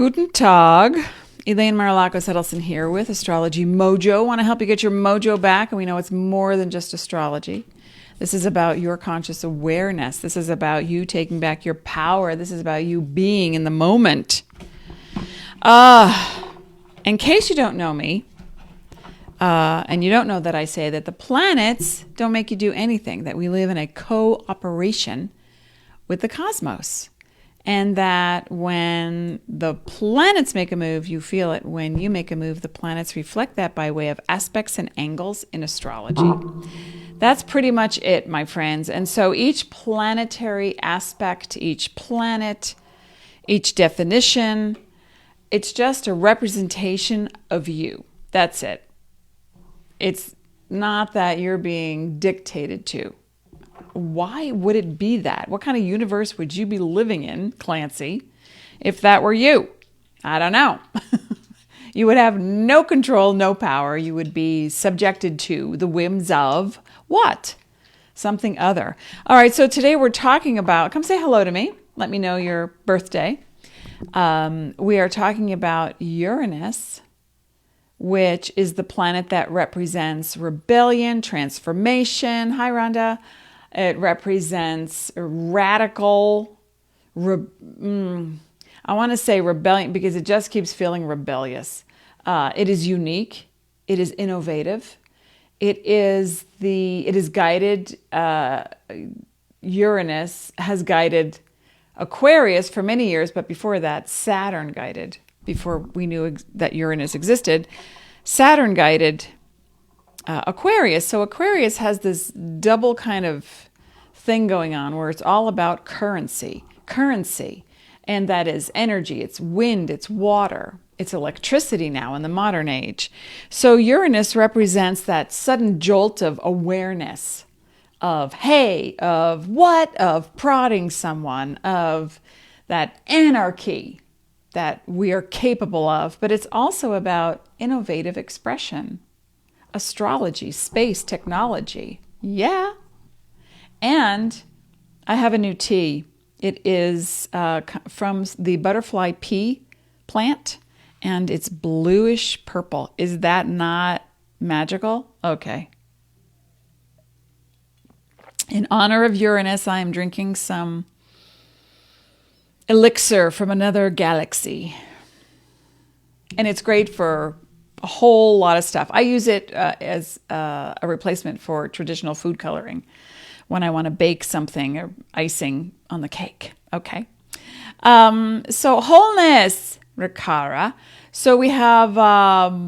Guten Tag. Elaine Marolakos Edelson here with Astrology Mojo. Want to help you get your mojo back, and we know it's more than just astrology. This is about your conscious awareness. This is about you taking back your power. This is about you being in the moment. In case you don't know me, and you don't know that I say that the planets don't make you do anything, that we live in a cooperation with the cosmos. And that when the planets make a move, you feel it. When you make a move, the planets reflect that by way of aspects and angles in astrology. That's pretty much it, my friends. And so each planetary aspect, each planet, each definition, it's just a representation of you. That's it. It's not that you're being dictated to. Why would it be that? What kind of universe would you be living in, Clancy, if that were you? I don't know. You would have no control, no power. You would be subjected to the whims of what? Something other. All right, so today we're talking about, come say hello to me. Let me know your birthday. We are talking about Uranus, which is the planet that represents rebellion, transformation. Hi, Rhonda. It represents radical, I want to say rebellion because it just keeps feeling rebellious. It is unique. It is innovative. It is guided, Uranus has guided Aquarius for many years, but before that, Saturn guided, before we knew that Uranus existed, Saturn guided Aquarius. So Aquarius has this double kind of thing going on where it's all about currency, and that is energy, it's wind, it's water, it's electricity now in the modern age. So Uranus represents that sudden jolt of awareness of, hey, of what, of prodding someone, of that anarchy that we are capable of, but it's also about innovative expression. Astrology, space, technology. Yeah. And I have a new tea. It is from the butterfly pea plant, and it's bluish purple. Is that not magical? Okay. In honor of Uranus, I am drinking some elixir from another galaxy. And it's great for a whole lot of stuff. I use it as a replacement for traditional food coloring when I want to bake something or icing on the cake. Okay. So wholeness, Rikara. So we have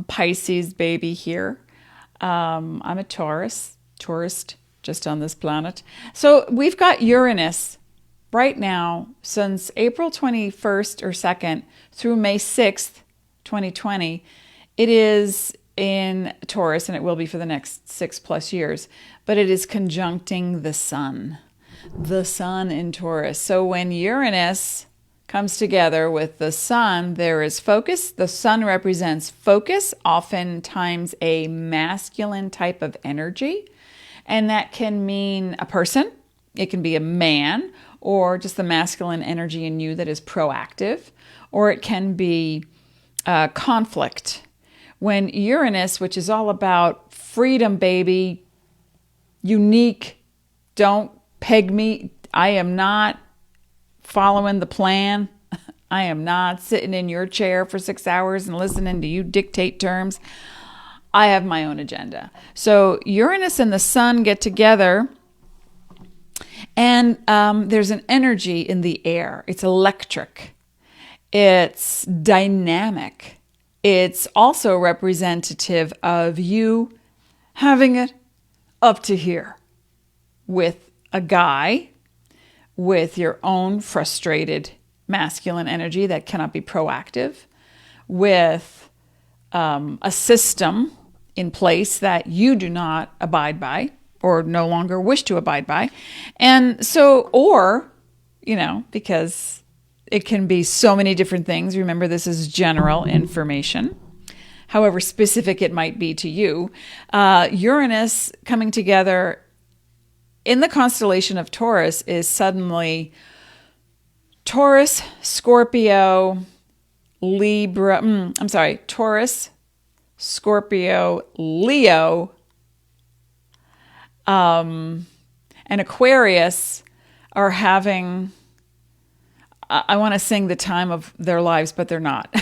Pisces baby here. I'm a Taurus, tourist just on this planet. So we've got Uranus right now since April 21st or 2nd through May 6th, 2020. It is in Taurus, and it will be for the next 6+ years, but it is conjuncting the sun in Taurus. So when Uranus comes together with the sun, there is focus. The sun represents focus, oftentimes a masculine type of energy, and that can mean a person. It can be a man, or just the masculine energy in you that is proactive, or it can be conflict. When Uranus, which is all about freedom, baby, unique, don't peg me, I am not following the plan. I am not sitting in your chair for 6 hours and listening to you dictate terms. I have my own agenda. So Uranus and the sun get together, and there's an energy in the air. It's electric. It's dynamic. It's also representative of you having it up to here with a guy with your own frustrated masculine energy that cannot be proactive, with a system in place that you do not abide by or no longer wish to abide by. And so, or, because it can be so many different things. Remember, this is general information, however specific it might be to you. Uranus coming together in the constellation of Taurus is suddenly Taurus, Scorpio, Taurus, Scorpio, Leo, and Aquarius are having, I want to sing the time of their lives, but they're not.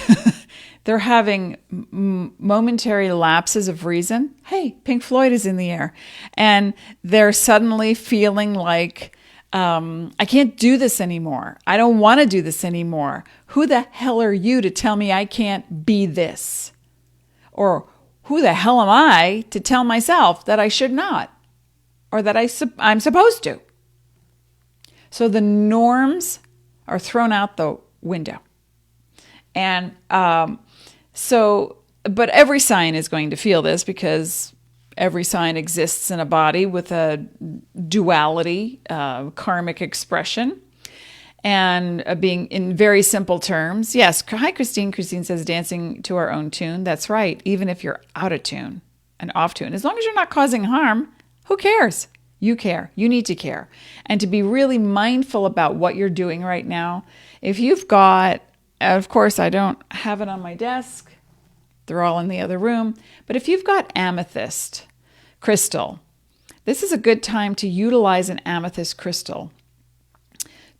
They're having momentary lapses of reason. Hey, Pink Floyd is in the air. And they're suddenly feeling like, I can't do this anymore. I don't want to do this anymore. Who the hell are you to tell me I can't be this? Or who the hell am I to tell myself that I should not? Or that I'm supposed to? So the norms are thrown out the window. And but every sign is going to feel this because every sign exists in a body with a duality, karmic expression. And being in very simple terms, yes. Hi, Christine. Christine says dancing to our own tune. That's right. Even if you're out of tune and off tune, as long as you're not causing harm, who cares? You care. You need to care. And to be really mindful about what you're doing right now. If you've got, of course, I don't have it on my desk. They're all in the other room. But if you've got amethyst crystal, this is a good time to utilize an amethyst crystal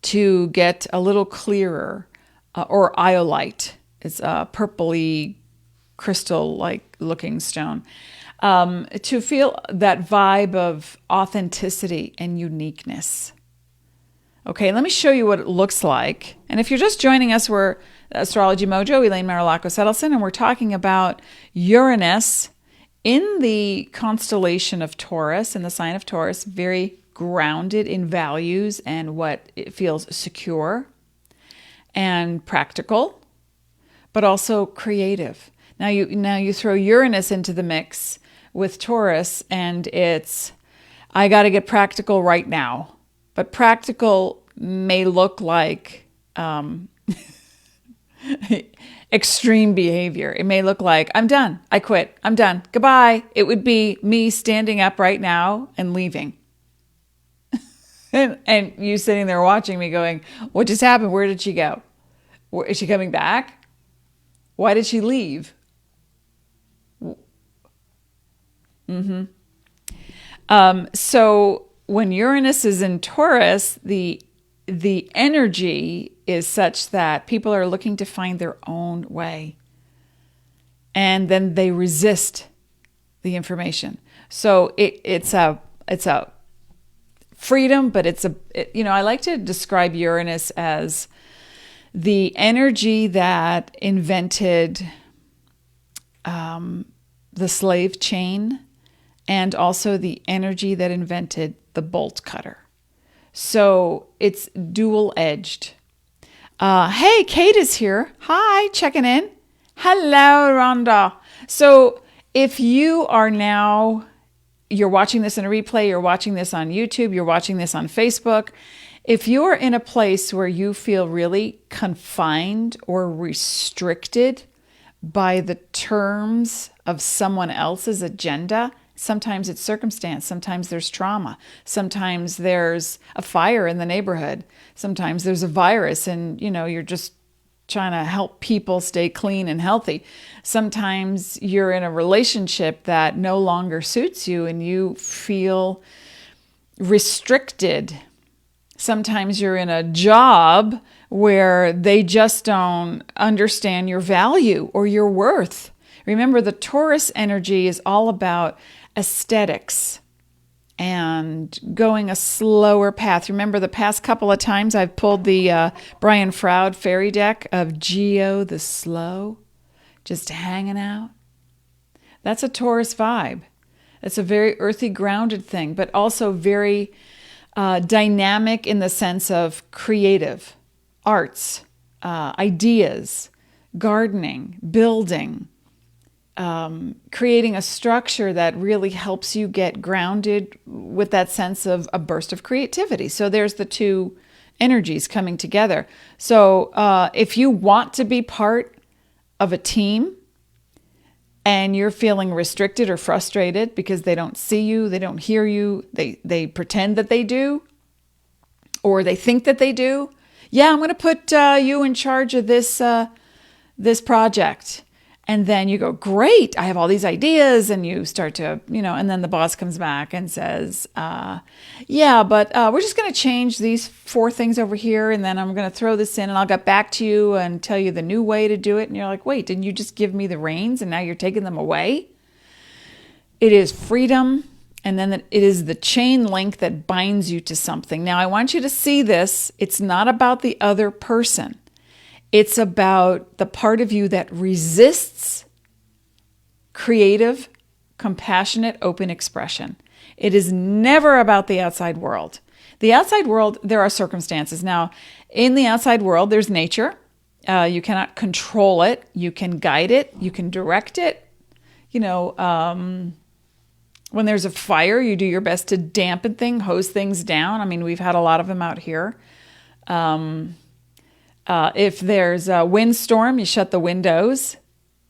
to get a little clearer, or iolite. It's a purpley crystal-like looking stone. To feel that vibe of authenticity and uniqueness. Okay, let me show you what it looks like. And if you're just joining us, we're Astrology Mojo, Elaine, Marolakos, Edelson, and we're talking about Uranus in the constellation of Taurus, in the sign of Taurus, very grounded in values and what it feels secure and practical, but also creative. Now you throw Uranus into the mix with Taurus, and it's, I got to get practical right now. But practical may look like extreme behavior. It may look like, I'm done. I quit. I'm done. Goodbye. It would be me standing up right now and leaving. and you sitting there watching me going, what just happened? Where did she go? Is she coming back? Why did she leave? So when Uranus is in Taurus, the energy is such that people are looking to find their own way. And then they resist the information. So it's a freedom, but I like to describe Uranus as the energy that invented the slave chain, and also the energy that invented the bolt cutter. So it's dual-edged. Hey, Kate is here. Hi, checking in. Hello, Rhonda. So if you are now, you're watching this in a replay, you're watching this on YouTube, you're watching this on Facebook, if you're in a place where you feel really confined or restricted by the terms of someone else's agenda, sometimes it's circumstance, sometimes there's trauma, sometimes there's a fire in the neighborhood, sometimes there's a virus and, you're just trying to help people stay clean and healthy. Sometimes you're in a relationship that no longer suits you and you feel restricted. Sometimes you're in a job where they just don't understand your value or your worth. Remember, the Taurus energy is all about aesthetics and going a slower path. Remember, the past couple of times I've pulled the Brian Froud fairy deck of Geo the Slow, just hanging out. That's a Taurus vibe. It's a very earthy, grounded thing, but also very dynamic in the sense of creative, arts, ideas, gardening, building, creating a structure that really helps you get grounded with that sense of a burst of creativity. So there's the two energies coming together. So if you want to be part of a team and you're feeling restricted or frustrated because they don't see you, they don't hear you, they pretend that they do, or they think that they do, yeah, I'm going to put you in charge of this this project. And then you go, great, I have all these ideas. And you start to, and then the boss comes back and says, yeah, but we're just going to change these 4 things over here. And then I'm going to throw this in and I'll get back to you and tell you the new way to do it. And you're like, wait, didn't you just give me the reins and now you're taking them away? It is freedom. And then it is the chain link that binds you to something. Now, I want you to see this. It's not about the other person. It's about the part of you that resists creative, compassionate, open expression. It is never about the outside world. The outside world, there are circumstances. Now, in the outside world, there's nature. You cannot control it. You can guide it. You can direct it. When there's a fire, you do your best to dampen things, hose things down. I mean, we've had a lot of them out here. If there's a windstorm, you shut the windows.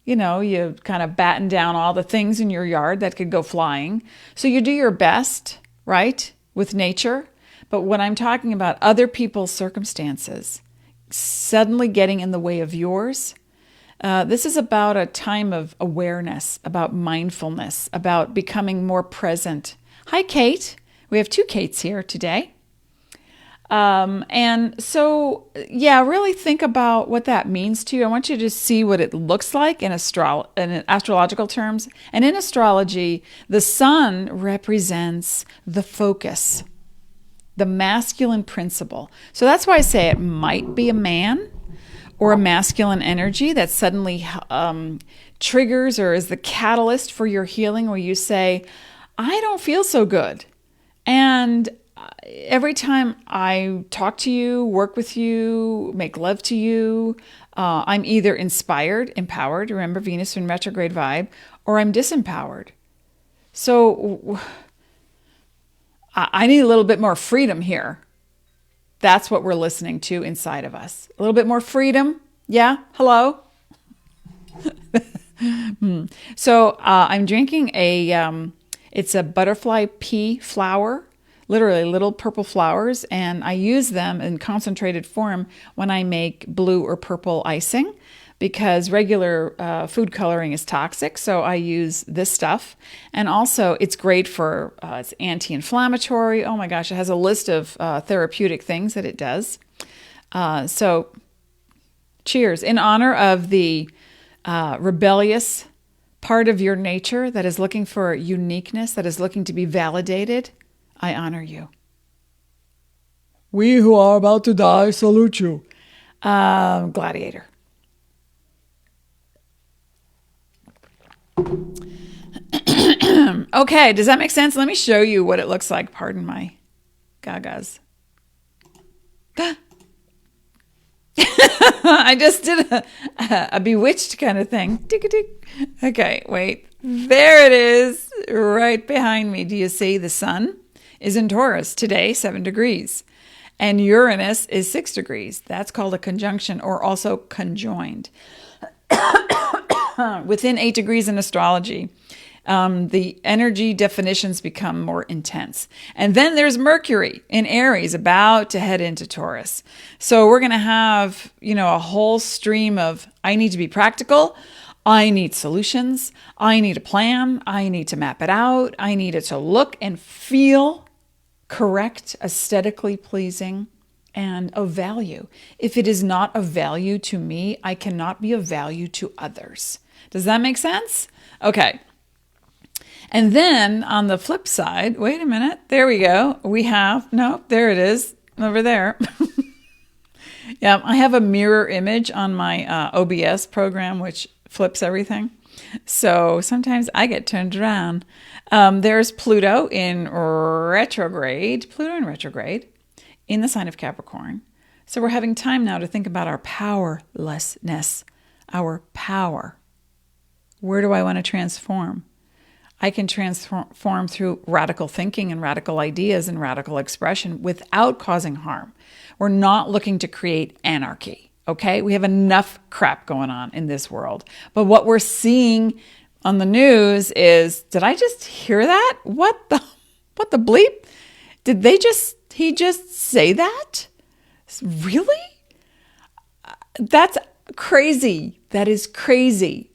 You kind of batten down all the things in your yard that could go flying. So you do your best, right, with nature. But when I'm talking about other people's circumstances suddenly getting in the way of yours, this is about a time of awareness, about mindfulness, about becoming more present. Hi, Kate. We have 2 Kates here today. And so, really think about what that means to you. I want you to see what it looks like in astrological terms. And in astrology, the sun represents the focus, the masculine principle. So that's why I say it might be a man or a masculine energy that suddenly triggers or is the catalyst for your healing, where you say, I don't feel so good. And every time I talk to you, work with you, make love to you, I'm either inspired, empowered, remember Venus in retrograde vibe, or I'm disempowered. So I need a little bit more freedom here. That's what we're listening to inside of us. A little bit more freedom. Yeah? Hello? So I'm drinking it's a butterfly pea flower. Literally little purple flowers, and I use them in concentrated form when I make blue or purple icing, because regular food coloring is toxic, so I use this stuff. And also it's great for, it's anti-inflammatory. Oh my gosh, it has a list of therapeutic things that it does. So cheers. In honor of the rebellious part of your nature that is looking for uniqueness, that is looking to be validated, I honor you. We who are about to die salute you. Gladiator. Okay, does that make sense? Let me show you what it looks like. Pardon my gagas. I just did a bewitched kind of thing. Tick-a-tick. Okay, wait. There it is, right behind me. Do you see the sun is in Taurus today, 7 degrees. And Uranus is 6 degrees. That's called a conjunction, or also conjoined. Within 8 degrees in astrology, the energy definitions become more intense. And then there's Mercury in Aries about to head into Taurus. So we're going to have, a whole stream of, I need to be practical. I need solutions. I need a plan. I need to map it out. I need it to look and feel correct, aesthetically pleasing, and of value. If it is not of value to me, I cannot be of value to others. Does that make sense? Okay. And then on the flip side, wait a minute, there we go. There it is, over there. Yeah, I have a mirror image on my OBS program, which flips everything. So sometimes I get turned around. There's Pluto in retrograde in the sign of Capricorn. So we're having time now to think about our powerlessness, our power. Where do I want to transform? I can transform through radical thinking and radical ideas and radical expression without causing harm. We're not looking to create anarchy, okay? We have enough crap going on in this world. But what we're seeing on the news is, did I just hear that? What the bleep? Did he just say that? Really? That's Crazy. That is crazy.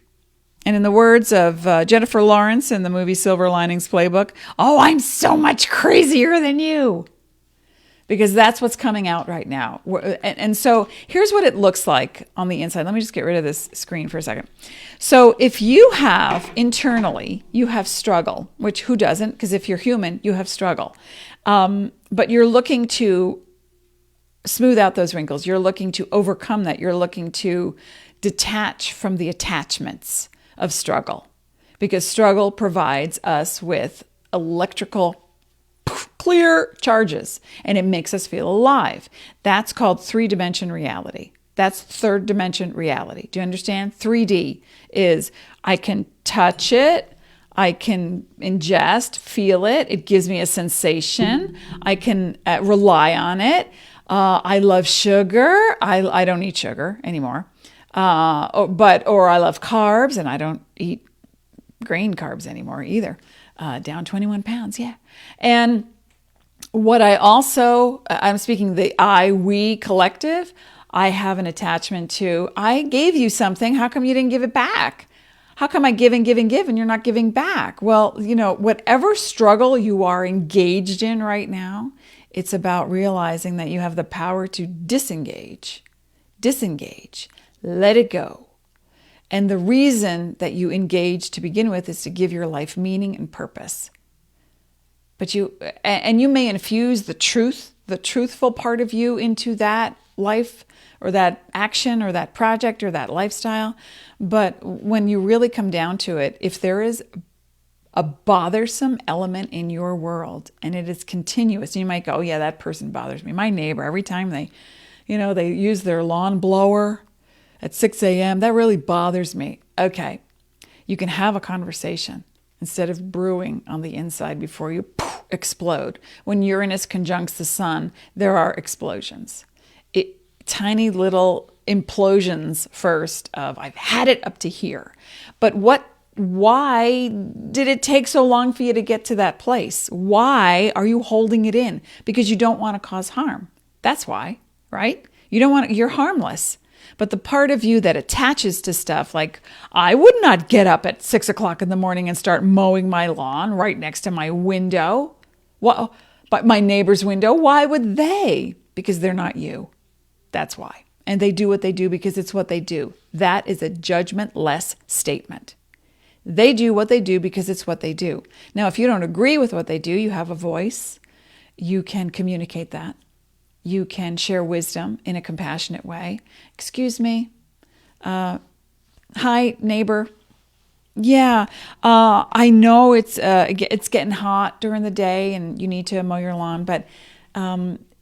And in the words of Jennifer Lawrence in the movie Silver Linings Playbook, oh, I'm so much crazier than you. Because that's what's coming out right now. And so here's what it looks like on the inside. Let me just get rid of this screen for a second. So if you have internally, you have struggle, which who doesn't? Because if you're human, you have struggle. But you're looking to smooth out those wrinkles. You're looking to overcome that. You're looking to detach from the attachments of struggle, because struggle provides us with electrical clear charges and it makes us feel alive. That's called 3-dimension reality. That's 3rd dimension reality. Do you understand? 3D is I can touch it, I can ingest, feel it. It gives me a sensation. I can rely on it. I love sugar. I don't eat sugar anymore. Or I love carbs, and I don't eat grain carbs anymore either. Down 21 pounds, yeah. And what I'm speaking the we collective, I have an attachment to, I gave you something, how come you didn't give it back? How come I give and give and give and you're not giving back? Well, whatever struggle you are engaged in right now, it's about realizing that you have the power to disengage, let it go. And the reason that you engage to begin with is to give your life meaning and purpose. But you may infuse the truthful part of you into that life or that action or that project or that lifestyle. But when you really come down to it, if there is a bothersome element in your world and it is continuous, you might go, oh yeah, that person bothers me. My neighbor, every time they use their lawn blower at 6 a.m., that really bothers me. Okay, you can have a conversation instead of brewing on the inside before you explode. When Uranus conjuncts the sun, there are explosions. Tiny little implosions first of, I've had it up to here. But why did it take so long for you to get to that place? Why are you holding it in? Because you don't want to cause harm. That's why, right? You're harmless. But the part of you that attaches to stuff, like I would not get up at 6 o'clock in the morning and start mowing my lawn right next to my window. Well, but my neighbor's window, why would they? Because they're not you. That's why. And they do what they do because it's what they do. That is a judgment-less statement. They do what they do because it's what they do. Now, if you don't agree with what they do, you have a voice. You can communicate that. You can share wisdom in a compassionate way. Excuse me. Hi, neighbor. Yeah, I know it's getting hot during the day and you need to mow your lawn, but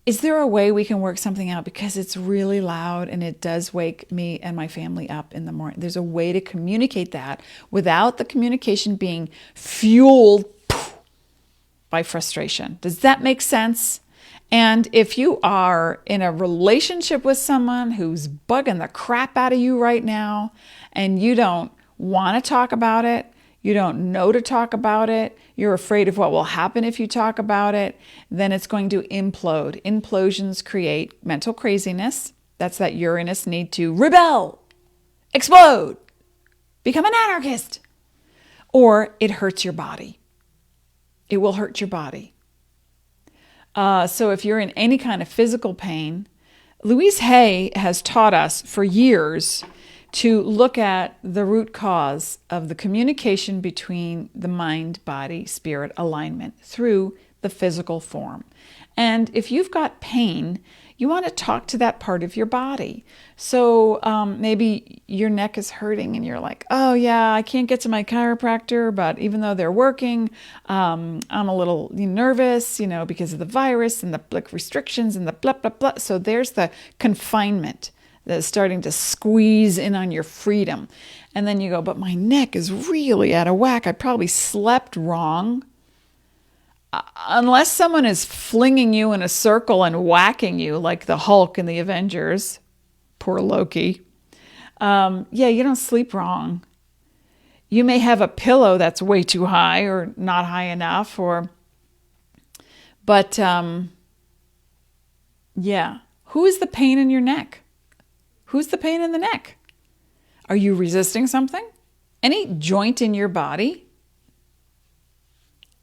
is there a way we can work something out? Because it's really loud and it does wake me and my family up in the morning. There's a way to communicate that without the communication being fueled by frustration. Does that make sense? And if you are in a relationship with someone who's bugging the crap out of you right now and you don't want to talk about it, you don't know to talk about it, you're afraid of what will happen if you talk about it, then it's going to implode. Implosions create mental craziness. That's that Uranus need to rebel, explode, become an anarchist. Or it hurts your body. It will hurt your body. So if you're in any kind of physical pain, Louise Hay has taught us for years to look at the root cause of the communication between the mind, body, spirit alignment through the physical form. And if you've got pain, you want to talk to that part of your body. So maybe your neck is hurting and you're like, oh yeah, I can't get to my chiropractor, but even though they're working, I'm a little nervous, because of the virus and the restrictions and the blah, blah, blah. So there's the confinement that's starting to squeeze in on your freedom. And then you go, but my neck is really out of whack. I probably slept wrong. Unless someone is flinging you in a circle and whacking you like the Hulk in the Avengers, poor Loki, you don't sleep wrong. You may have a pillow that's way too high or not high enough, but who is the pain in your neck? Who's the pain in the neck? Are you resisting something? Any joint in your body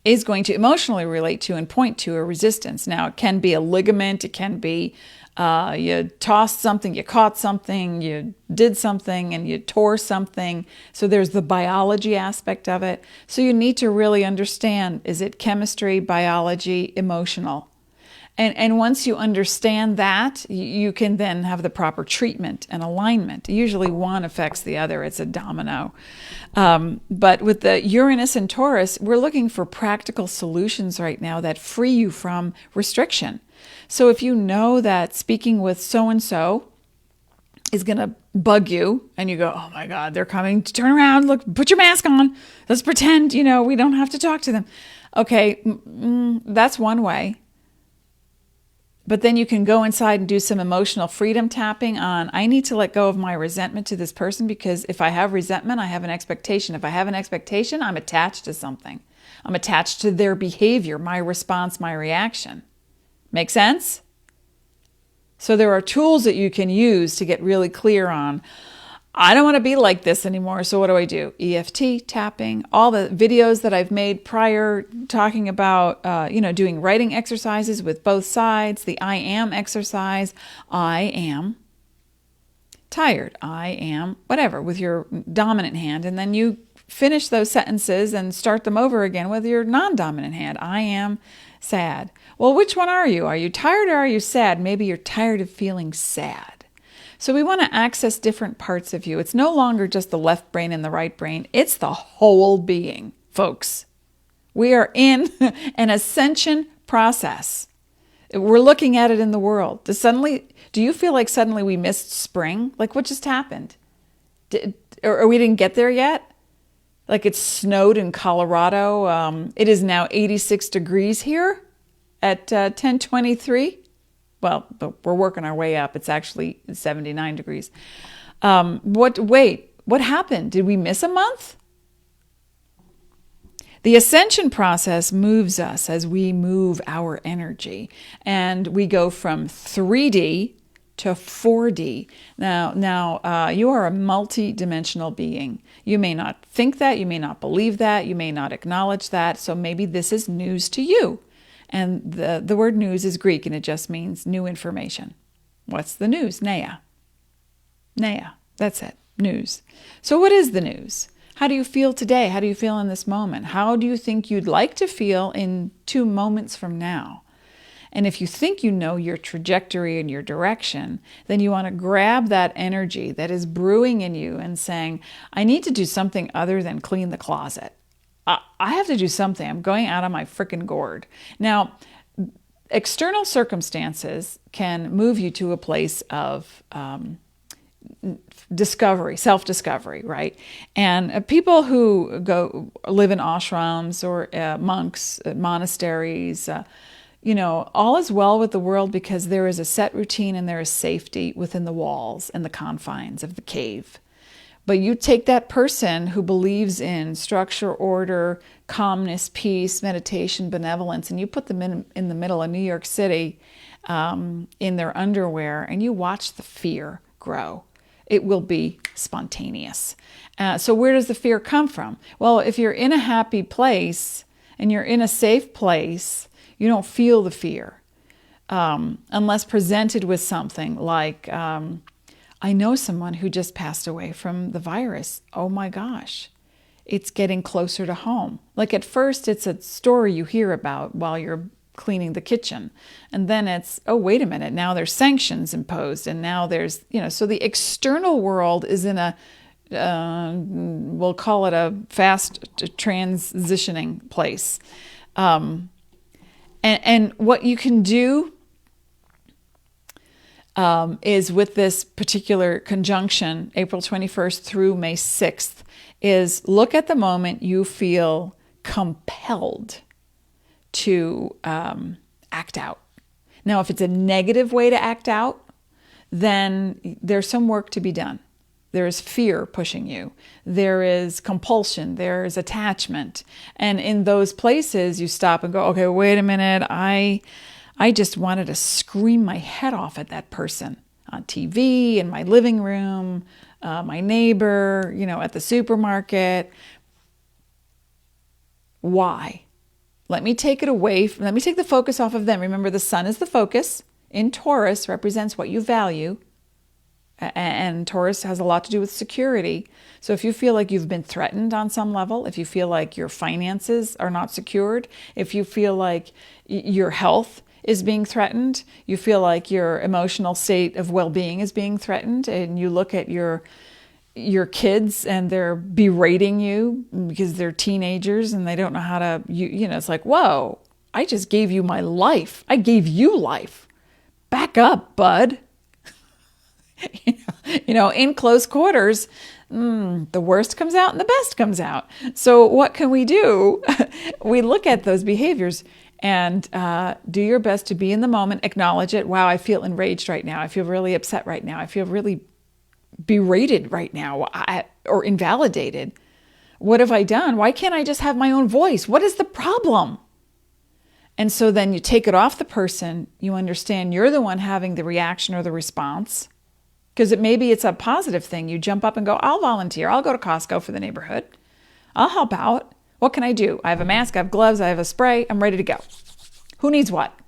is going to emotionally relate to and point to a resistance. Now, it can be a ligament. It can be you tossed something, you caught something, you did something, and you tore something. So there's the biology aspect of it. So you need to really understand, is it chemistry, biology, emotional? And once you understand that, you can then have the proper treatment and alignment. Usually one affects the other. It's a domino. But with the Uranus and Taurus, we're looking for practical solutions right now that free you from restriction. So if you know that speaking with so-and-so is going to bug you and you go, oh my God, they're coming, turn around, look, put your mask on. Let's pretend, we don't have to talk to them. Okay, that's one way. But then you can go inside and do some emotional freedom tapping on, I need to let go of my resentment to this person, because if I have resentment, I have an expectation. If I have an expectation, I'm attached to something. I'm attached to their behavior, my response, my reaction. Make sense? So there are tools that you can use to get really clear on, I don't want to be like this anymore. So what do? EFT tapping, all the videos that I've made prior talking about, doing writing exercises with both sides, the I am exercise. I am tired. I am whatever with your dominant hand. And then you finish those sentences and start them over again with your non-dominant hand. I am sad. Well, which one are you? Are you tired or are you sad? Maybe you're tired of feeling sad. So we want to access different parts of you. It's no longer just the left brain and the right brain. It's the whole being, folks. We are in an ascension process. We're looking at it in the world. Do you feel like suddenly we missed spring? Like what just happened? Or we didn't get there yet? Like it snowed in Colorado. It is now 86 degrees here at 10:23. Well, but we're working our way up. It's actually 79 degrees. What happened? Did we miss a month? The ascension process moves us as we move our energy. And we go from 3D to 4D. Now, you are a multi-dimensional being. You may not think that, you may not believe that, you may not acknowledge that. So maybe this is news to you. And the word news is Greek, and it just means new information. What's the news? Nea. Nea. That's it. News. So what is the news? How do you feel today? How do you feel in this moment? How do you think you'd like to feel in 2 moments from now? And if you think you know your trajectory and your direction, then you want to grab that energy that is brewing in you and saying, I need to do something other than clean the closet. I have to do something. I'm going out of my frickin' gourd. Now, external circumstances can move you to a place of discovery, self-discovery, right? And people who live in ashrams or monks, monasteries, all is well with the world because there is a set routine and there is safety within the walls and the confines of the cave. But you take that person who believes in structure, order, calmness, peace, meditation, benevolence, and you put them in the middle of New York City in their underwear, and you watch the fear grow. It will be spontaneous. So where does the fear come from? Well, if you're in a happy place and you're in a safe place, you don't feel the fear unless presented with something like... I know someone who just passed away from the virus. Oh my gosh, it's getting closer to home. Like at first it's a story you hear about while you're cleaning the kitchen. And then it's, oh, wait a minute, now there's sanctions imposed. And now there's, so the external world is in a, we'll call it a fast transitioning place. And what you can do is with this particular conjunction, April 21st through May 6th, is look at the moment you feel compelled to act out. Now, if it's a negative way to act out, then there's some work to be done. There is fear pushing you. There is compulsion. There is attachment. And in those places, you stop and go, okay, wait a minute, I just wanted to scream my head off at that person. on TV, in my living room, my neighbor, at the supermarket. Why? Let me take the focus off of them. Remember, the sun is the focus. In Taurus represents what you value. And Taurus has a lot to do with security. So if you feel like you've been threatened on some level, if you feel like your finances are not secured, if you feel like your health is being threatened, you feel like your emotional state of well-being is being threatened, and you look at your kids and they're berating you because they're teenagers and they don't know how to, it's like, whoa, I just gave you my life. I gave you life. Back up, bud. In close quarters, the worst comes out and the best comes out. So what can we do? We look at those behaviors and do your best to be in the moment, acknowledge it. Wow, I feel enraged right now. I feel really upset right now. I feel really berated right now, or invalidated. What have I done? Why can't I just have my own voice? What is the problem? And so then you take it off the person. You understand you're the one having the reaction or the response. Because maybe it's a positive thing. You jump up and go, I'll volunteer. I'll go to Costco for the neighborhood. I'll help out. What can I do? I have a mask, I have gloves, I have a spray. I'm ready to go. Who needs what?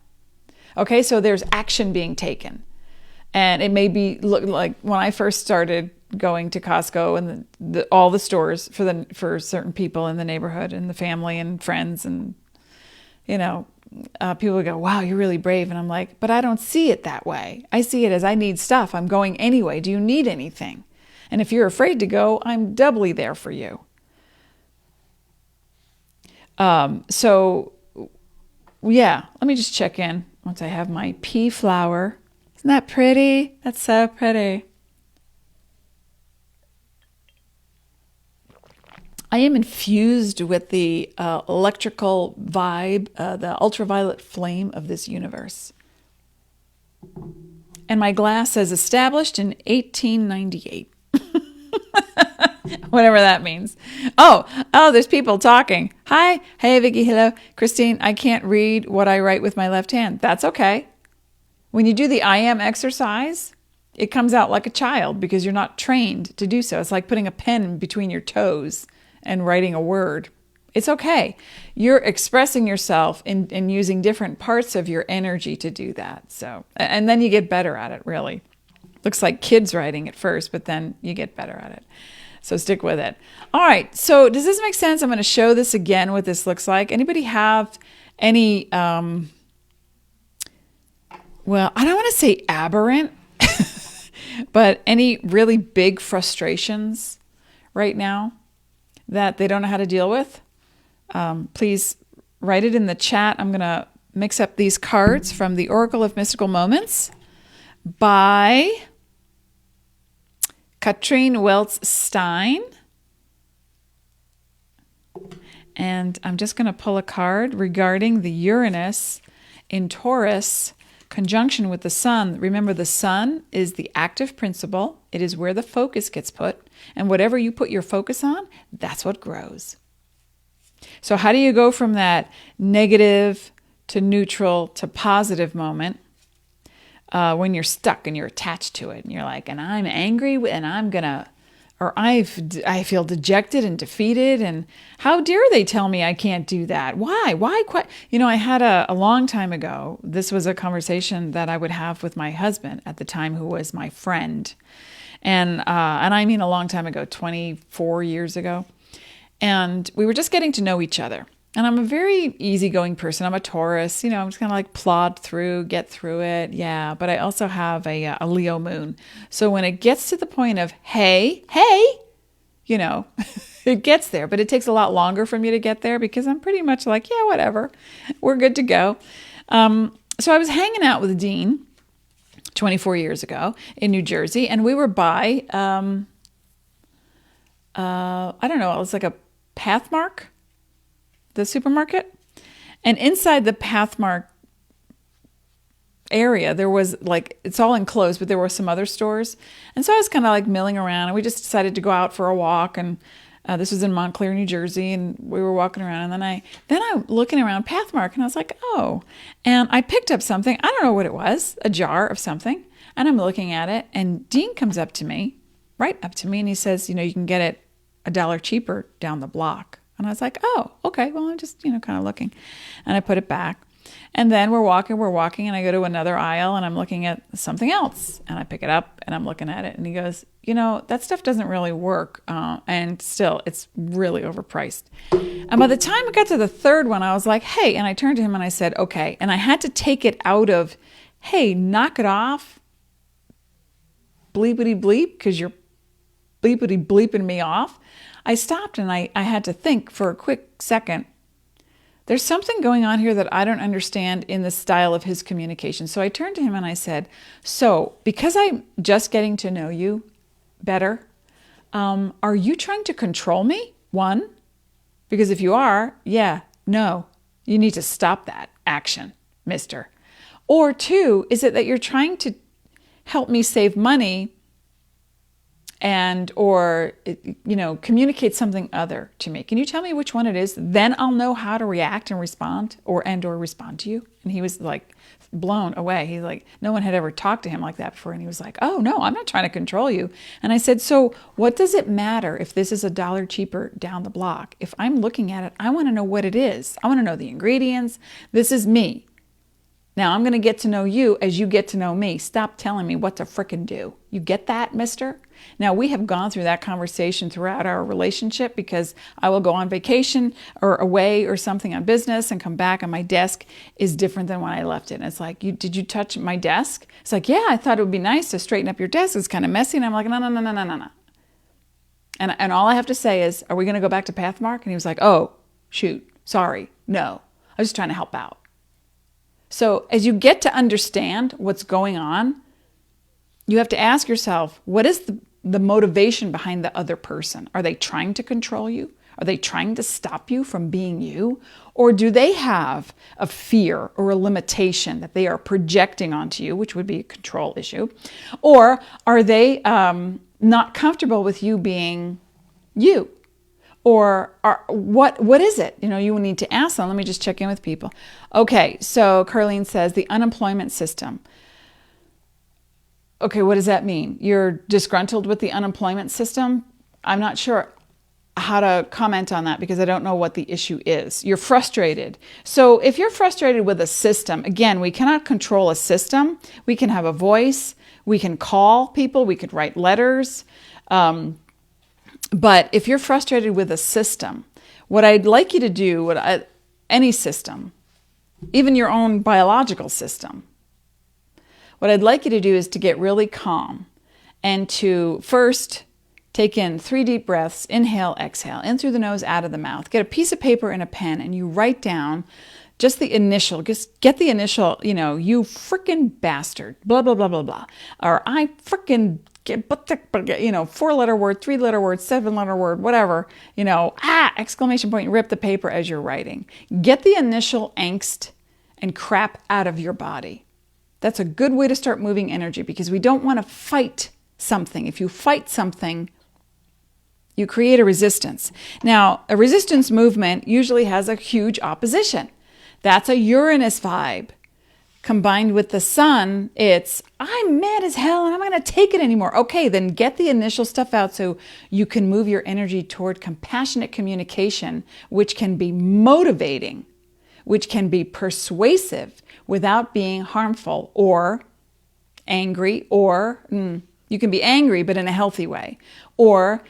Okay, so there's action being taken. And it may be look like when I first started going to Costco and all the stores for certain people in the neighborhood and the family and friends and, people would go, wow, you're really brave. And I'm like, but I don't see it that way. I see it as I need stuff. I'm going anyway. Do you need anything? And if you're afraid to go, I'm doubly there for you. So yeah, let me just check in once I have my pea flower. Isn't that pretty? That's so pretty. I am infused with the electrical vibe, the ultraviolet flame of this universe. And my glass says established in 1898. Whatever that means. Oh, there's people talking. Hi. Hey, Vicky. Hello. Christine, I can't read what I write with my left hand. That's okay. When you do the I am exercise, it comes out like a child because you're not trained to do so. It's like putting a pen between your toes and writing a word. It's okay. You're expressing yourself and using different parts of your energy to do that. So, and then you get better at it, really. Looks like kids writing at first, but then you get better at it. So stick with it. All right. So does this make sense? I'm going to show this again, what this looks like. Anybody have any, well, I don't want to say aberrant, but any really big frustrations right now that they don't know how to deal with? Please write it in the chat. I'm going to mix up these cards from the Oracle of Mystical Moments by Katrine Welts-Stein. And I'm just going to pull a card regarding the Uranus in Taurus conjunction with the sun. Remember, the sun is the active principle. It is where the focus gets put. And whatever you put your focus on, that's what grows. So how do you go from that negative to neutral to positive moment when you're stuck and you're attached to it and you're like, and I'm angry and I'm gonna, or I feel dejected and defeated, and how dare they tell me I can't do that? Why? Quite? I had a long time ago, this was a conversation that I would have with my husband at the time, who was my friend. And I mean a long time ago, 24 years ago. And we were just getting to know each other. And I'm a very easygoing person. I'm a Taurus, I'm just kind of like plod through, get through it. Yeah. But I also have a Leo moon. So when it gets to the point of, hey, it gets there, but it takes a lot longer for me to get there because I'm pretty much like, yeah, whatever, we're good to go. So I was hanging out with Dean 24 years ago in New Jersey, and we were by, I don't know, it was like a Pathmark, the supermarket. And inside the Pathmark area, there was like, it's all enclosed, but there were some other stores. And so I was kind of like milling around, and we just decided to go out for a walk. And this was in Montclair, New Jersey, and we were walking around. And then I'm looking around Pathmark, and I was like, oh. And I picked up something. I don't know what it was, a jar of something. And I'm looking at it, and Dean comes up to me, right up to me, and he says, you can get it $1 cheaper down the block. And I was like, oh, okay, well, I'm just, kind of looking. And I put it back. And then we're walking, and I go to another aisle, and I'm looking at something else. And I pick it up, and I'm looking at it. And he goes, that stuff doesn't really work. And still, it's really overpriced. And by the time I got to the third one, I was like, hey. And I turned to him, and I said, okay. And I had to take it out of, hey, knock it off, bleepity bleep, because you're bleepity bleeping me off. I stopped, and I had to think for a quick second. There's something going on here that I don't understand in the style of his communication. So I turned to him and I said, so because I'm just getting to know you better, are you trying to control me? One, because if you are, no, you need to stop that action, mister. Or two, is it that you're trying to help me save money or communicate something other to me? Can you tell me which one it is? Then I'll know how to react and respond or respond to you. And he was like blown away. He's like, no one had ever talked to him like that before. And he was like, oh no, I'm not trying to control you. And I said, so what does it matter if this is $1 cheaper down the block? If I'm looking at it, I want to know what it is. I want to know the ingredients. This is me. Now I'm going to get to know you as you get to know me. Stop telling me what to frickin' do. You get that, mister? Now, we have gone through that conversation throughout our relationship because I will go on vacation or away or something on business and come back and my desk is different than when I left it. And it's like, did you touch my desk? It's like, yeah, I thought it would be nice to straighten up your desk. It's kind of messy. And I'm like, no. And all I have to say is, are we going to go back to Pathmark? And he was like, oh, shoot, sorry, no. I was just trying to help out. So as you get to understand what's going on, you have to ask yourself, what is the motivation behind the other person? Are they trying to control you? Are they trying to stop you from being you? Or do they have a fear or a limitation that they are projecting onto you, which would be a control issue? Or are they not comfortable with you being you? Or what is it? You need to ask them. Let me just check in with people. Okay, so Carlene says the unemployment system. Okay, what does that mean? You're disgruntled with the unemployment system? I'm not sure how to comment on that because I don't know what the issue is. You're frustrated. So if you're frustrated with a system, again, we cannot control a system. We can have a voice. We can call people. We could write letters. But if you're frustrated with a system, what I'd like you to do, any system, even your own biological system, what I'd like you to do is to get really calm and to first take in 3 deep breaths, inhale, exhale, in through the nose, out of the mouth. Get a piece of paper and a pen and you write down just the initial, just get the initial, you freaking bastard, blah, blah, blah, blah, blah. Or I freaking get, 4-letter word, 3-letter word, 7-letter word, whatever, exclamation point, rip the paper as you're writing. Get the initial angst and crap out of your body. That's a good way to start moving energy because we don't want to fight something. If you fight something, you create a resistance. Now, a resistance movement usually has a huge opposition. That's a Uranus vibe. Combined with the sun, it's, I'm mad as hell and I'm going to take it anymore. Okay, then get the initial stuff out so you can move your energy toward compassionate communication, which can be motivating, which can be persuasive without being harmful or angry, or you can be angry but in a healthy way, or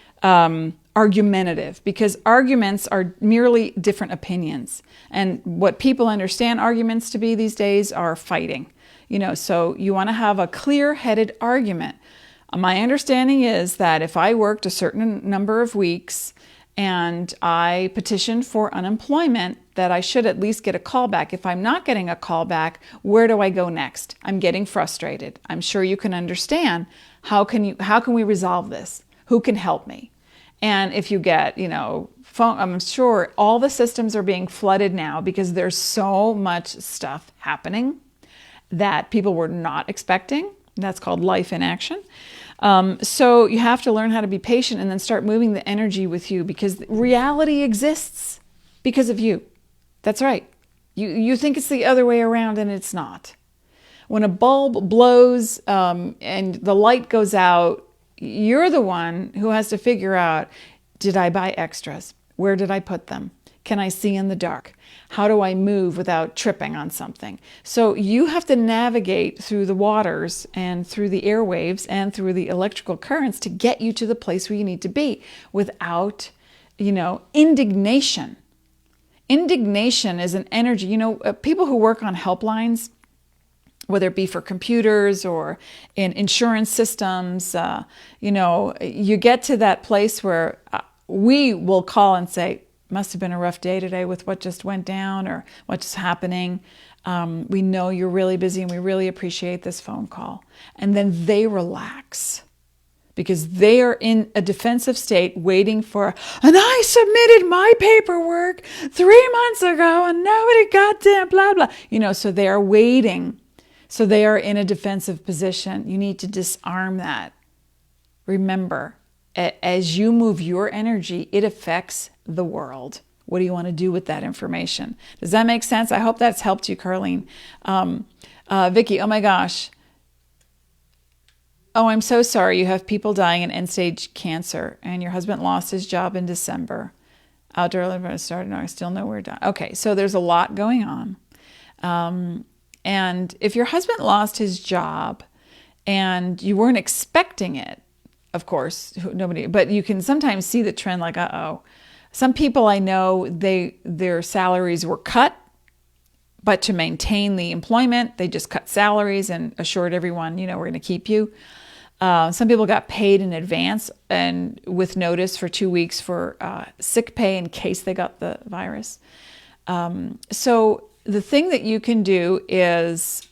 argumentative, because arguments are merely different opinions. And what people understand arguments to be these days are fighting. So you want to have a clear-headed argument. My understanding is that if I worked a certain number of weeks and I petitioned for unemployment, that I should at least get a call back. If I'm not getting a call back, where do I go next? I'm getting frustrated. I'm sure you can understand. How can we resolve this? Who can help me? And if you get, phone, I'm sure all the systems are being flooded now because there's so much stuff happening that people were not expecting. That's called life in action. So you have to learn how to be patient and then start moving the energy with you because reality exists because of you. That's right. You think it's the other way around and it's not. When a bulb blows and the light goes out, you're the one who has to figure out, did I buy extras? Where did I put them? Can I see in the dark? How do I move without tripping on something? So you have to navigate through the waters and through the airwaves and through the electrical currents to get you to the place where you need to be without, indignation. Indignation is an energy. People who work on helplines, whether it be for computers or in insurance systems, you get to that place where we will call and say, must have been a rough day today with what just went down or what's happening. We know you're really busy and we really appreciate this phone call. And then they relax because they are in a defensive state waiting for, and I submitted my paperwork 3 months ago and nobody goddamn blah, blah. So they are waiting. So they are in a defensive position. You need to disarm that. Remember, as you move your energy, it affects the world. What do you want to do with that information? Does that make sense? I hope that's helped you, Carlene. Vicky, oh my gosh. Oh, I'm so sorry. You have people dying in end-stage cancer, and your husband lost his job in December. Outdoor living started. No, I still know we're done. Okay, so there's a lot going on. And if your husband lost his job and you weren't expecting it, of course, but you can sometimes see the trend like, uh-oh. Some people I know, their salaries were cut, but to maintain the employment, they just cut salaries and assured everyone, we're going to keep you. Some people got paid in advance and with notice for 2 weeks for sick pay in case they got the virus. So the thing that you can do is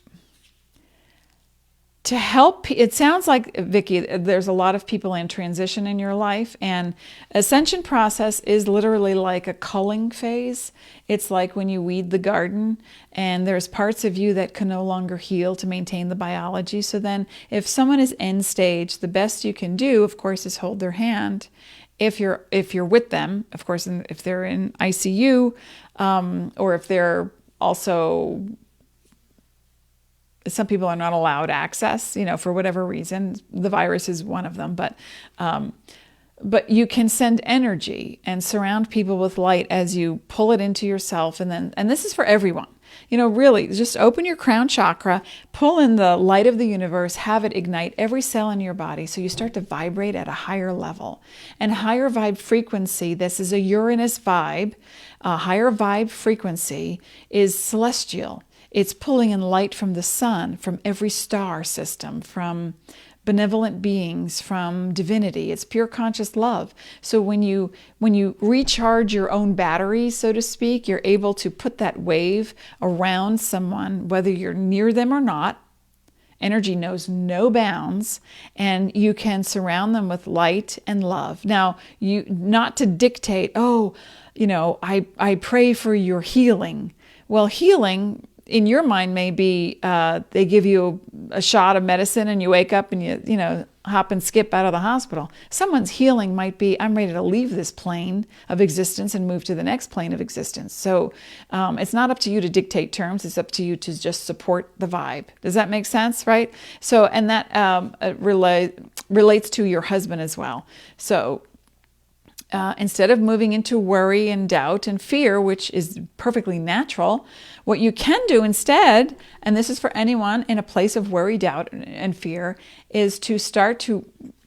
to help. It sounds like, Vicky, there's a lot of people in transition in your life, and ascension process is literally like a culling phase. It's like when you weed the garden and there's parts of you that can no longer heal to maintain the biology. So then if someone is end stage, the best you can do, of course, is hold their hand. If you're with them, of course, and if they're in ICU, or if they're also, some people are not allowed access, for whatever reason. The virus is one of them, but you can send energy and surround people with light as you pull it into yourself. And this is for everyone. Really, just open your crown chakra, pull in the light of the universe, have it ignite every cell in your body. So you start to vibrate at a higher level. And higher vibe frequency, this is a Uranus vibe. Higher vibe frequency is celestial. It's pulling in light from the sun, from every star system, from benevolent beings, from divinity. It's pure conscious love. So when you recharge your own battery, so to speak, you're able to put that wave around someone, whether you're near them or not. Energy knows no bounds, and you can surround them with light and love. Now, not to dictate, I pray for your healing. Well, healing in your mind may be they give you a shot of medicine and you wake up and you hop and skip out of the hospital. Someone's healing might be, I'm ready to leave this plane of existence and move to the next plane of existence. So it's not up to you to dictate terms. It's up to you to just support the vibe. Does that make sense, right? So, and that relates to your husband as well. So instead of moving into worry and doubt and fear, which is perfectly natural, what you can do instead, and this is for anyone in a place of worry, doubt, and fear, is to start to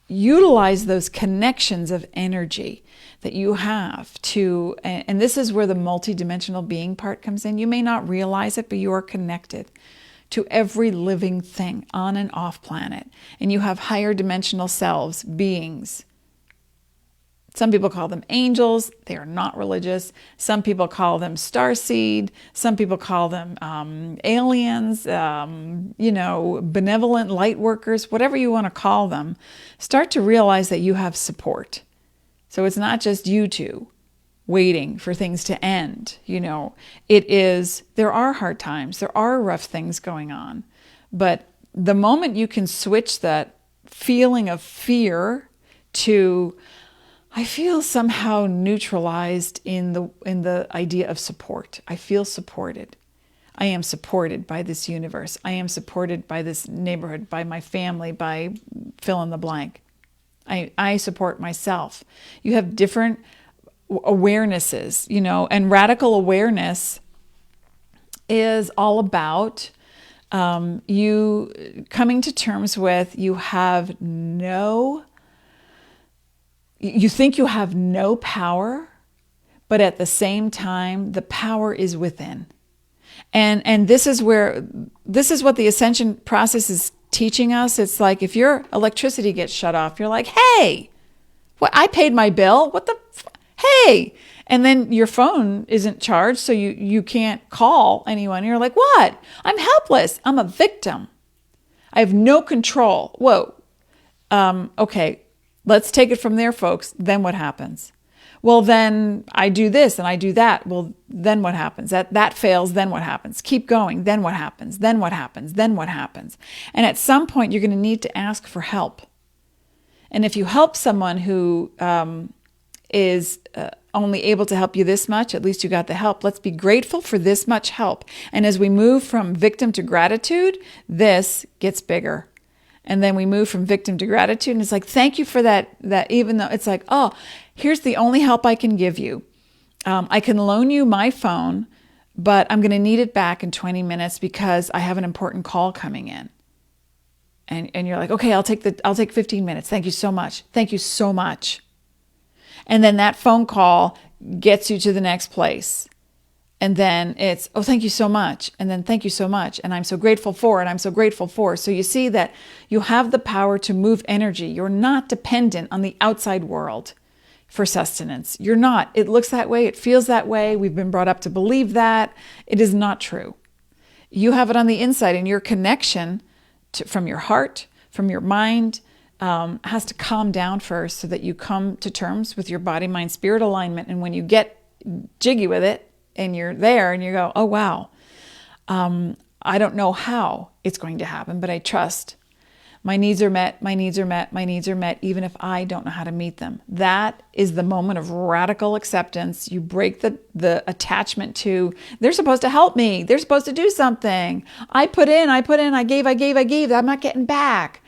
utilize those connections of energy that you have to, and this is where the multidimensional being part comes in. You may not realize it, but you are connected to every living thing on and off planet. And you have higher dimensional selves, beings. Some people call them angels. They are not religious. Some people call them starseed. Some people call them aliens, benevolent light workers, whatever you want to call them. Start to realize that you have support. So it's not just you two waiting for things to end. There are hard times. There are rough things going on. But the moment you can switch that feeling of fear to, I feel somehow neutralized in the idea of support. I feel supported. I am supported by this universe. I am supported by this neighborhood, by my family, by fill in the blank. I support myself. You have different awarenesses, and radical awareness is all about you coming to terms with you think you have no power, but at the same time, the power is within. And this is what the ascension process is teaching us. It's like if your electricity gets shut off, you're like, hey, what? I paid my bill. What the? Hey. And then your phone isn't charged, so you can't call anyone. You're like, what? I'm helpless. I'm a victim. I have no control. Whoa. Okay, let's take it from there, folks. Then what happens? Well, then I do this and I do that. Well, then what happens? That fails. Then what happens? Keep going. Then what happens? Then what happens? Then what happens? And at some point, you're going to need to ask for help. And if you help someone who is only able to help you this much, at least you got the help. Let's be grateful for this much help. And as we move from victim to gratitude, this gets bigger. And then we move from victim to gratitude. And it's like, thank you for that even though it's like, oh, here's the only help I can give you. I can loan you my phone, but I'm going to need it back in 20 minutes because I have an important call coming in. And you're like, okay, I'll take 15 minutes. Thank you so much. Thank you so much. And then that phone call gets you to the next place. And then it's, oh, thank you so much. And then thank you so much. And I'm so grateful for, and I'm so grateful for. So you see that you have the power to move energy. You're not dependent on the outside world for sustenance. You're not. It looks that way. It feels that way. We've been brought up to believe that. It is not true. You have it on the inside, and your connection from your heart, from your mind, has to calm down first so that you come to terms with your body, mind, spirit alignment. And when you get jiggy with it and you're there and you go, oh, wow, I don't know how it's going to happen, but I trust. My needs are met, my needs are met, my needs are met, even if I don't know how to meet them. That is the moment of radical acceptance. You break the attachment to, they're supposed to help me. They're supposed to do something. I put in, I gave. I'm not getting back.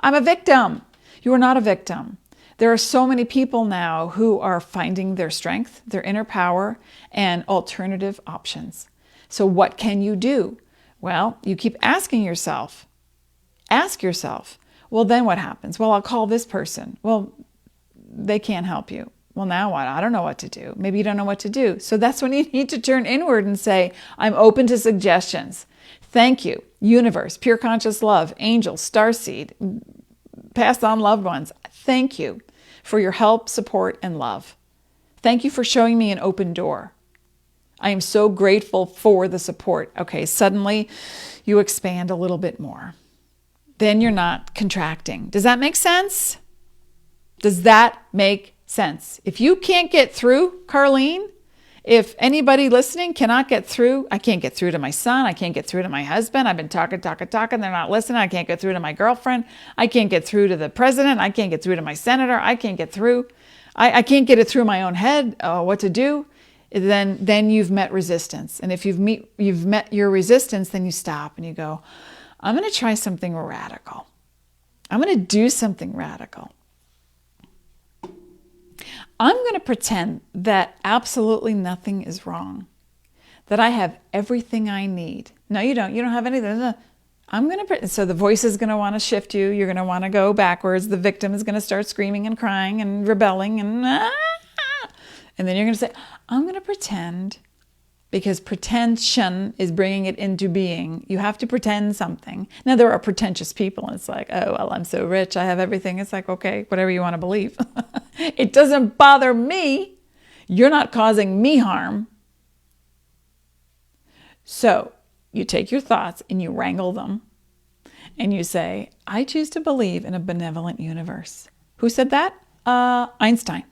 I'm a victim. You are not a victim. There are so many people now who are finding their strength, their inner power, and alternative options. So what can you do? Well, you keep asking yourself. Ask yourself, well, then what happens? Well, I'll call this person. Well, they can't help you. Well, now what? I don't know what to do. Maybe you don't know what to do. So that's when you need to turn inward and say, I'm open to suggestions. Thank you, universe, pure conscious love, angels, starseed, passed on loved ones. Thank you for your help, support, and love. Thank you for showing me an open door. I am so grateful for the support. Okay, suddenly you expand a little bit more. Then you're not contracting. Does that make sense? Does that make sense? If you can't get through, Carlene, if anybody listening cannot get through, I can't get through to my son. I can't get through to my husband. I've been talking. They're not listening. I can't get through to my girlfriend. I can't get through to the president. I can't get through to my senator. I can't get through. I can't get it through my own head what to do. Then you've met resistance. And if you've met your resistance, then you stop and you go, I'm going to try something radical. I'm going to do something radical. I'm going to pretend that absolutely nothing is wrong, that I have everything I need. No, you don't. You don't have anything. I'm going to, so the voice is going to want to shift you. You're going to want to go backwards. The victim is going to start screaming and crying and rebelling and then you're going to say, I'm going to pretend. Because pretension is bringing it into being. You have to pretend something. Now, there are pretentious people, and it's like, oh, well, I'm so rich, I have everything. It's like, okay, whatever you want to believe. It doesn't bother me. You're not causing me harm. So you take your thoughts and you wrangle them. And you say, I choose to believe in a benevolent universe. Who said that? Einstein.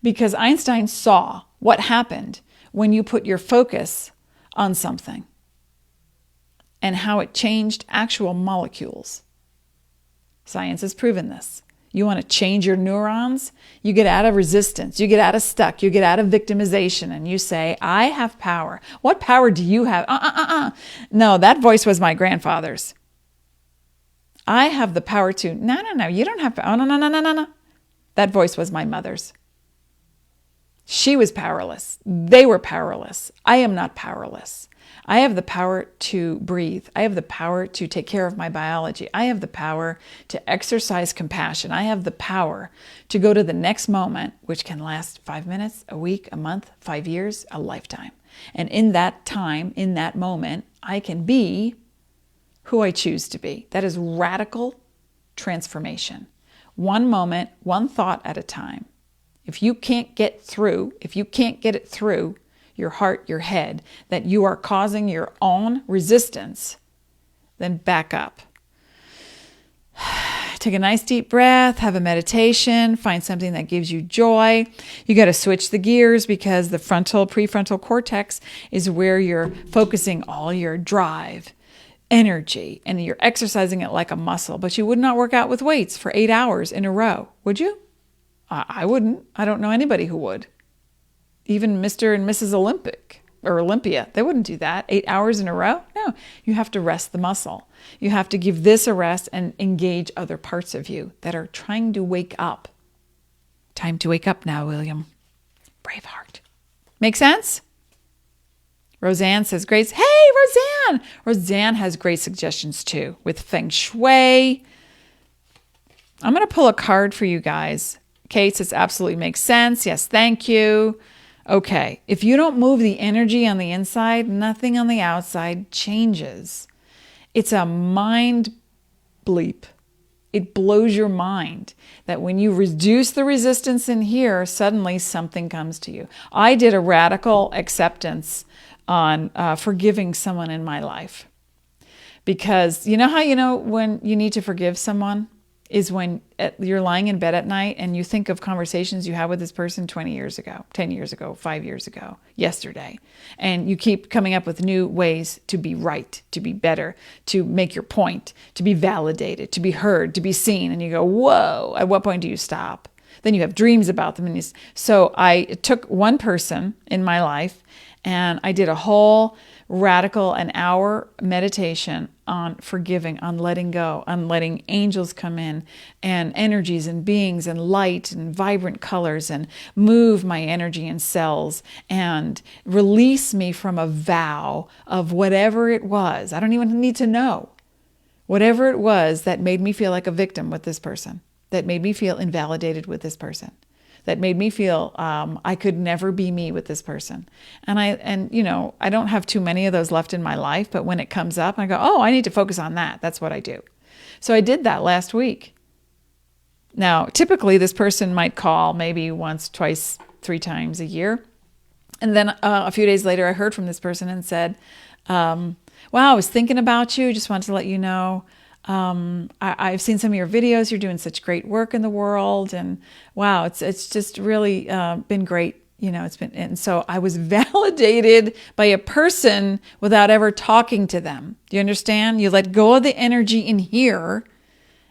Because Einstein saw what happened when you put your focus on something and how it changed actual molecules. Science has proven this. You want to change your neurons? You get out of resistance. You get out of stuck. You get out of victimization and you say, I have power. What power do you have? No, that voice was my grandfather's. I have the power to, no, you don't have, oh, no. That voice was my mother's. She was powerless. They were powerless. I am not powerless. I have the power to breathe. I have the power to take care of my biology. I have the power to exercise compassion. I have the power to go to the next moment, which can last 5 minutes, a week, a month, 5 years, a lifetime. And in that time, in that moment, I can be who I choose to be. That is radical transformation. One moment, one thought at a time. If you can't get it through your heart, your head, that you are causing your own resistance, then back up. Take a nice deep breath, have a meditation, find something that gives you joy. You got to switch the gears because the prefrontal cortex is where you're focusing all your drive, energy, and you're exercising it like a muscle. But you would not work out with weights for 8 hours in a row, would you? I wouldn't. I don't know anybody who would. Even Mr. and Mrs. Olympia, they wouldn't do that. 8 hours in a row? No, you have to rest the muscle. You have to give this a rest and engage other parts of you that are trying to wake up. Time to wake up now, William. Braveheart. Make sense? Roseanne says, Grace. Hey, Roseanne! Roseanne has great suggestions too with Feng Shui. I'm going to pull a card for you guys. Kate says, absolutely makes sense. Yes, thank you. Okay, if you don't move the energy on the inside, nothing on the outside changes. It's a mind bleep. It blows your mind that when you reduce the resistance in here, suddenly something comes to you. I did a radical acceptance on forgiving someone in my life. Because you know how you know when you need to forgive someone? Is when you're lying in bed at night and you think of conversations you had with this person 20 years ago, 10 years ago, 5 years ago, yesterday. And you keep coming up with new ways to be right, to be better, to make your point, to be validated, to be heard, to be seen. And you go, whoa, at what point do you stop? Then you have dreams about them. So I took one person in my life and I did a whole radical an hour meditation on forgiving, on letting go, on letting angels come in and energies and beings and light and vibrant colors and move my energy and cells and release me from a vow of whatever it was. I don't even need to know. Whatever it was that made me feel like a victim with this person, that made me feel invalidated with this person, that made me feel I could never be me with this person. And I don't have too many of those left in my life, but when it comes up, I go, oh, I need to focus on that. That's what I do. So I did that last week. Now, typically this person might call maybe once, twice, 3 times a year. And then a few days later, I heard from this person and said, wow, I was thinking about you. Just wanted to let you know. I've seen some of your videos. You're doing such great work in the world, and wow, it's just really been great. And so I was validated by a person without ever talking to them. Do you understand? You let go of the energy in here,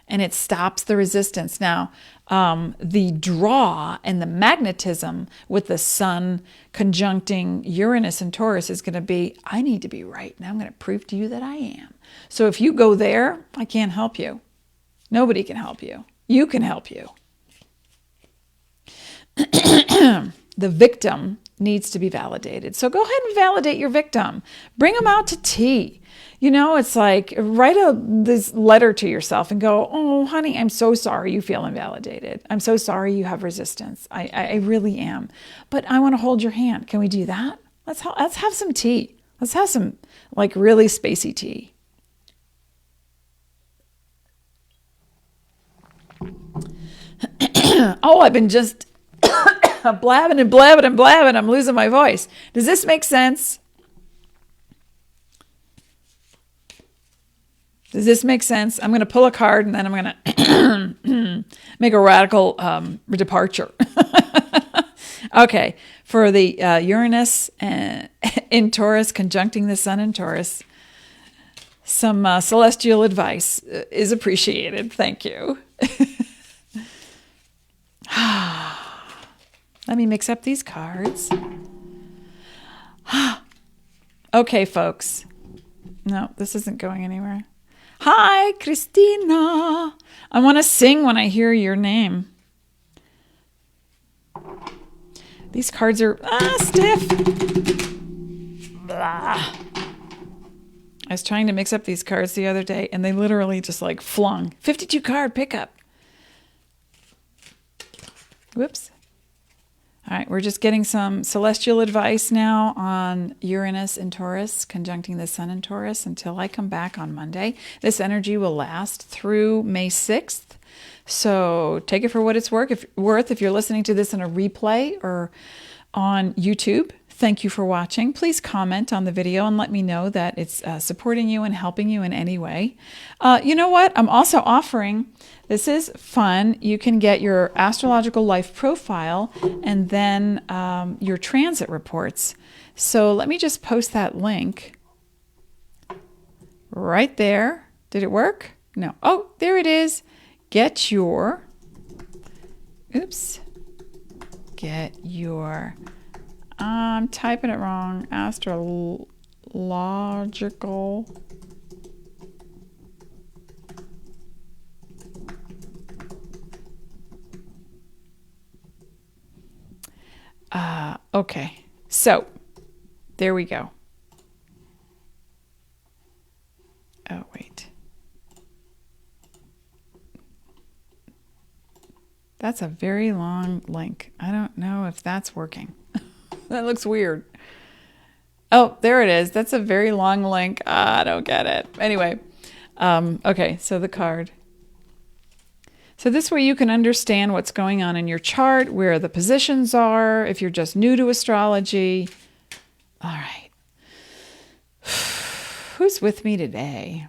and it stops the resistance. Now, the draw and the magnetism with the sun conjuncting Uranus and Taurus is going to be, I need to be right. Now I'm going to prove to you that I am. So if you go there, I can't help you. Nobody can help you. You can help you. The victim needs to be validated. So go ahead and validate your victim. Bring them out to tea. It's like write this letter to yourself and go, oh, honey, I'm so sorry you feel invalidated. I'm so sorry you have resistance. I really am. But I want to hold your hand. Can we do that? Let's have some tea. Let's have some like really spacey tea. Oh, I've been just blabbing and blabbing and blabbing. I'm losing my voice. Does this make sense? Does this make sense? I'm going to pull a card and then I'm going to make a radical departure. Okay. For the Uranus in Taurus conjuncting the sun in Taurus, some celestial advice is appreciated. Thank you. Let me mix up these cards. Okay, folks. No, this isn't going anywhere. Hi, Christina. I want to sing when I hear your name. These cards are stiff. Blah. I was trying to mix up these cards the other day, and they literally just like flung. 52 card pickup. Whoops. All right, we're just getting some celestial advice now on Uranus and Taurus, conjuncting the Sun in Taurus until I come back on Monday. This energy will last through May 6th. So take it for what it's worth. If you're listening to this in a replay or on YouTube, thank you for watching. Please comment on the video and let me know that it's supporting you and helping you in any way. You know what? I'm also offering, this is fun. You can get your astrological life profile and then your transit reports. So let me just post that link right there. Did it work? No. Oh, there it is. Get your, I'm typing it wrong, astrological okay, so there we go. Oh, wait. That's a very long link. I don't know if that's working. That looks weird. Oh, there it is. That's a very long link. I don't get it. Anyway, okay, so the card. So this way you can understand what's going on in your chart, where the positions are, if you're just new to astrology. All right. Who's with me today?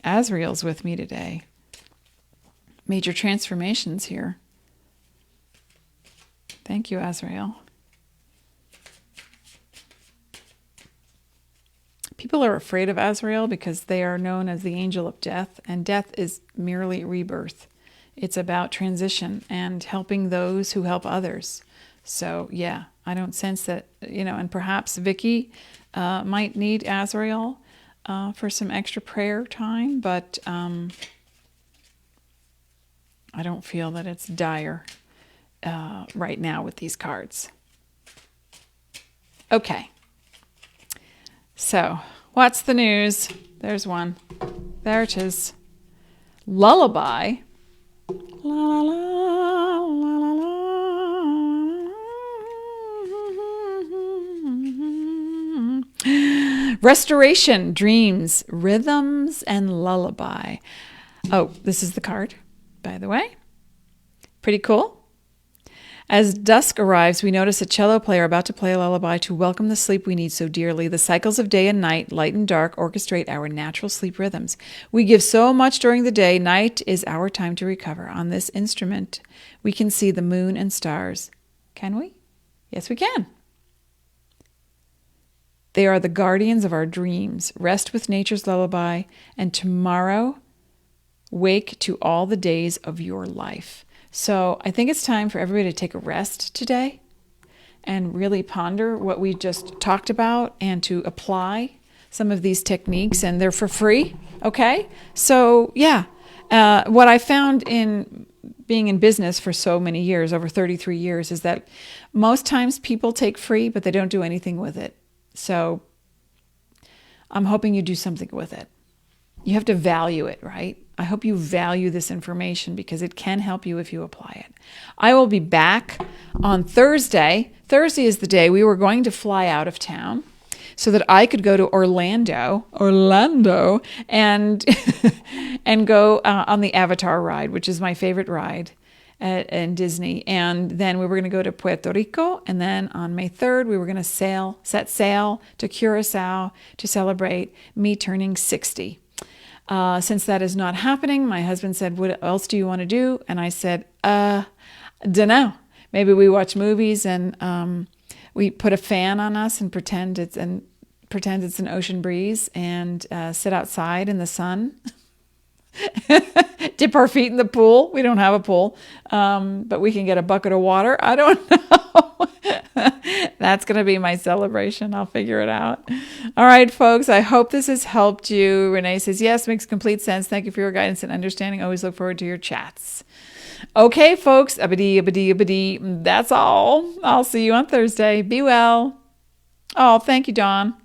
Azrael's with me today. Major transformations here. Thank you, Azrael. People are afraid of Azrael because they are known as the angel of death, and death is merely rebirth. It's about transition and helping those who help others. So yeah, I don't sense that, and perhaps Vicky might need Azrael for some extra prayer time, but I don't feel that it's dire right now with these cards. Okay. So, what's the news? There's one. There it is. Lullaby. La, la, la, la, la, la. Restoration, dreams, rhythms, and lullaby. Oh, this is the card, by the way. Pretty cool. As dusk arrives, we notice a cello player about to play a lullaby to welcome the sleep we need so dearly. The cycles of day and night, light and dark, orchestrate our natural sleep rhythms. We give so much during the day. Night is our time to recover. On this instrument, we can see the moon and stars. Can we? Yes, we can. They are the guardians of our dreams. Rest with nature's lullaby, and tomorrow, wake to all the days of your life. So I think it's time for everybody to take a rest today and really ponder what we just talked about and to apply some of these techniques, and they're for free. Okay. So yeah, what I found in being in business for so many years, over 33 years, is that most times people take free, but they don't do anything with it. So I'm hoping you do something with it. You have to value it, right? I hope you value this information because it can help you if you apply it. I will be back on Thursday. Thursday is the day we were going to fly out of town so that I could go to Orlando, and and go on the Avatar ride, which is my favorite ride in Disney. And then we were going to go to Puerto Rico, and then on May 3rd we were going to set sail to Curacao to celebrate me turning 60. Since that is not happening, my husband said, "What else do you want to do?" And I said, dunno. Maybe we watch movies and we put a fan on us and pretend it's an ocean breeze and sit outside in the sun Dip our feet in the pool. We don't have a pool, but we can get a bucket of water. I don't know. That's going to be my celebration. I'll figure it out. All right, folks. I hope this has helped you. Renee says, yes, makes complete sense. Thank you for your guidance and understanding. Always look forward to your chats. Okay, folks. That's all. I'll see you on Thursday. Be well. Oh, thank you, Dawn.